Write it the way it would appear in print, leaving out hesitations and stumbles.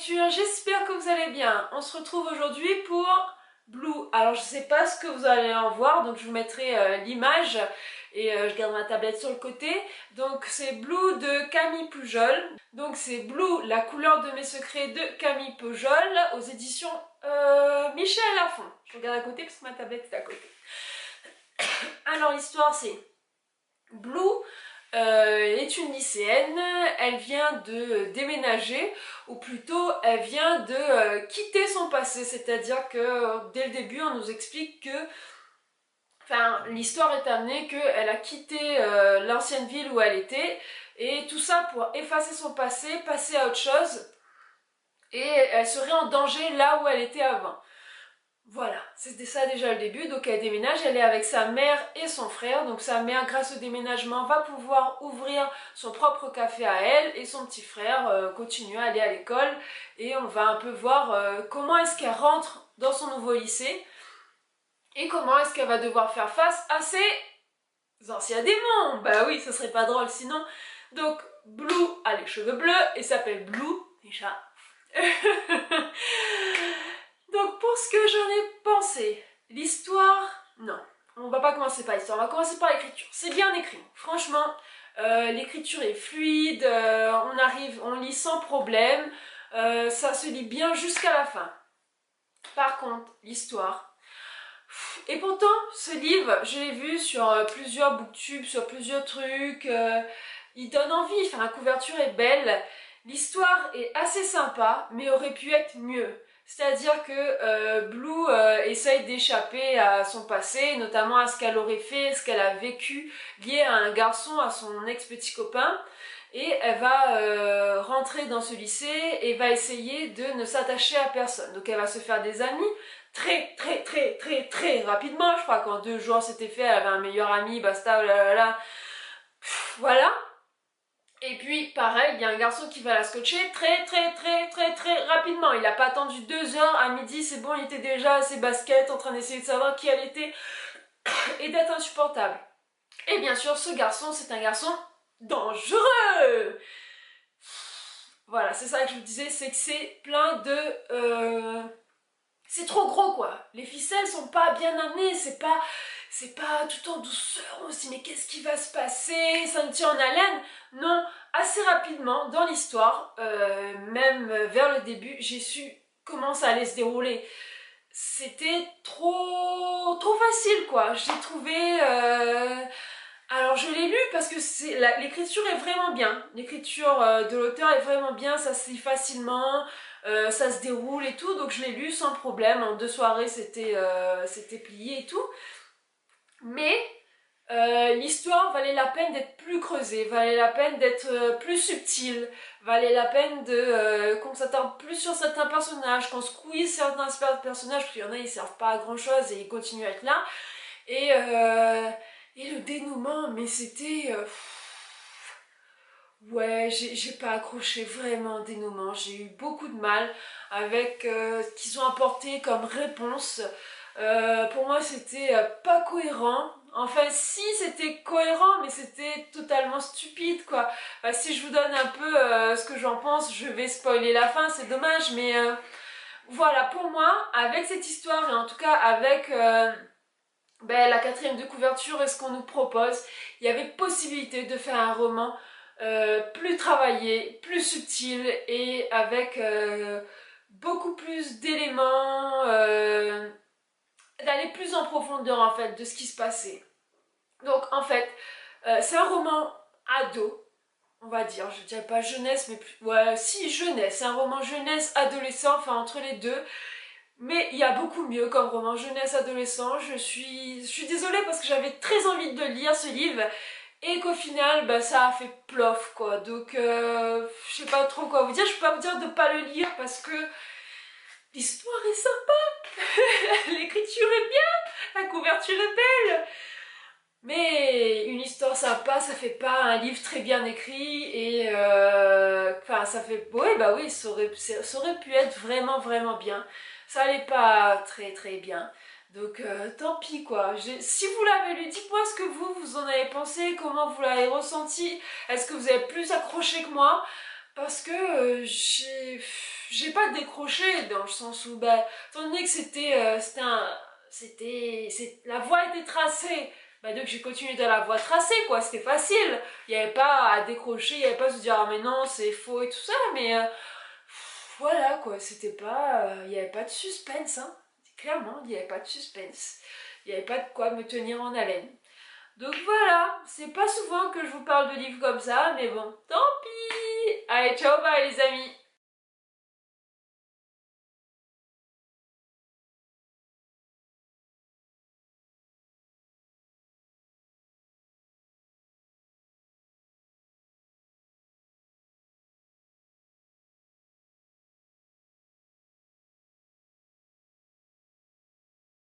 lecture, j'espère que vous allez bien. On se retrouve aujourd'hui pour Blue. Alors je sais pas ce que vous allez en voir, donc je vous mettrai l'image et je garde ma tablette sur le côté. Donc c'est Blue de Camille Pujol. Donc c'est Blue, la couleur de mes secrets de Camille Pujol aux éditions Michel Lafon. Je regarde à côté parce que ma tablette est à côté. Alors l'histoire c'est Blue est une lycéenne, elle vient de déménager, ou plutôt elle vient de quitter son passé, c'est-à-dire que dès le début on nous explique que, enfin l'histoire est amenée qu'elle a quitté l'ancienne ville où elle était, et tout ça pour effacer son passé, passer à autre chose, et elle serait en danger là où elle était avant. Voilà, c'était ça déjà le début. Donc elle déménage, elle est avec sa mère et son frère. Donc sa mère, grâce au déménagement, va pouvoir ouvrir son propre café à elle, et son petit frère continue à aller à l'école. Et on va un peu voir comment est-ce qu'elle rentre dans son nouveau lycée et comment est-ce qu'elle va devoir faire face à ses anciens démons. Bah oui, ce serait pas drôle sinon. Donc Blue a les cheveux bleus et s'appelle Blue déjà. Donc pour ce que j'en ai pensé, l'histoire, non, on va pas commencer par l'histoire, on va commencer par l'écriture. C'est bien écrit, franchement, l'écriture est fluide, on lit sans problème, ça se lit bien jusqu'à la fin. Par contre, l'histoire, et pourtant ce livre, je l'ai vu sur plusieurs booktubes, sur plusieurs trucs, il donne envie, enfin la couverture est belle, l'histoire est assez sympa, mais aurait pu être mieux. C'est-à-dire que Blue essaye d'échapper à son passé, notamment à ce qu'elle aurait fait, ce qu'elle a vécu lié à un garçon, à son ex-petit copain. Et elle va rentrer dans ce lycée et va essayer de ne s'attacher à personne. Donc elle va se faire des amis très rapidement. Je crois qu'en 2 jours c'était fait, elle avait un meilleur ami, basta, là. Voilà. Et puis pareil, il y a un garçon qui va la scotcher très rapidement. Il n'a pas attendu 2 heures, à midi c'est bon, il était déjà à ses baskets en train d'essayer de savoir qui elle était et d'être insupportable. Et bien sûr, ce garçon, c'est un garçon dangereux. Voilà, c'est ça que je vous disais, c'est que c'est plein de... c'est trop gros quoi. Les ficelles sont pas bien amenées, c'est pas tout en douceur. On se dit mais qu'est-ce qui va se passer, ça me tient en haleine. Non, assez rapidement dans l'histoire, même vers le début, j'ai su comment ça allait se dérouler. C'était trop facile quoi. J'ai trouvé... Alors je l'ai lu parce que l'écriture est vraiment bien. L'écriture de l'auteur est vraiment bien, ça se lit facilement, ça se déroule et tout. Donc je l'ai lu sans problème. En 2 soirées c'était plié et tout. Mais l'histoire valait la peine d'être plus creusée, valait la peine d'être plus subtile, valait la peine qu'on s'attarde plus sur certains personnages, qu'on squeeze certains personnages, parce qu'il y en a ils servent pas à grand chose et ils continuent à être là. Et le dénouement, mais c'était... ouais, j'ai pas accroché vraiment au dénouement. J'ai eu beaucoup de mal avec ce qu'ils ont apporté comme réponse. Pour moi, c'était pas cohérent. Enfin, si, c'était cohérent, mais c'était totalement stupide, quoi. Enfin, si je vous donne un peu ce que j'en pense, je vais spoiler la fin, c'est dommage, mais voilà, pour moi, avec cette histoire, et en tout cas avec... la 4e de couverture et ce qu'on nous propose, il y avait possibilité de faire un roman plus travaillé, plus subtil et avec beaucoup plus d'éléments, d'aller plus en profondeur en fait de ce qui se passait. Donc en fait, c'est un roman ado, on va dire, je dirais pas jeunesse, mais plus, ouais, si jeunesse, c'est un roman jeunesse adolescent, enfin entre les deux. Mais il y a beaucoup mieux comme roman jeunesse-adolescent. Je suis désolée parce que j'avais très envie de lire ce livre et qu'au final, bah, ça a fait plof quoi. Donc, je sais pas trop quoi vous dire. Je peux pas vous dire de pas le lire parce que l'histoire est sympa, l'écriture est bien, la couverture est belle. Mais une histoire sympa, ça fait pas un livre très bien écrit et enfin ça fait... Ouais bah oui, ça aurait pu être vraiment bien. Ça allait pas très bien. Donc tant pis quoi. Si vous l'avez lu, dites-moi ce que vous en avez pensé, comment vous l'avez ressenti. Est-ce que vous avez plus accroché que moi? Parce que j'ai pas décroché dans le sens où, bah, étant donné que la voie était tracée, bah donc j'ai continué dans la voie tracée, quoi, c'était facile. Il n'y avait pas à décrocher, il n'y avait pas à se dire, ah mais non, c'est faux et tout ça, mais voilà, quoi, c'était pas, il n'y avait pas de suspense, hein. Clairement, il n'y avait pas de suspense. Il n'y avait pas de quoi me tenir en haleine. Donc voilà, c'est pas souvent que je vous parle de livres comme ça, mais bon, tant pis. Allez, ciao, bye les amis.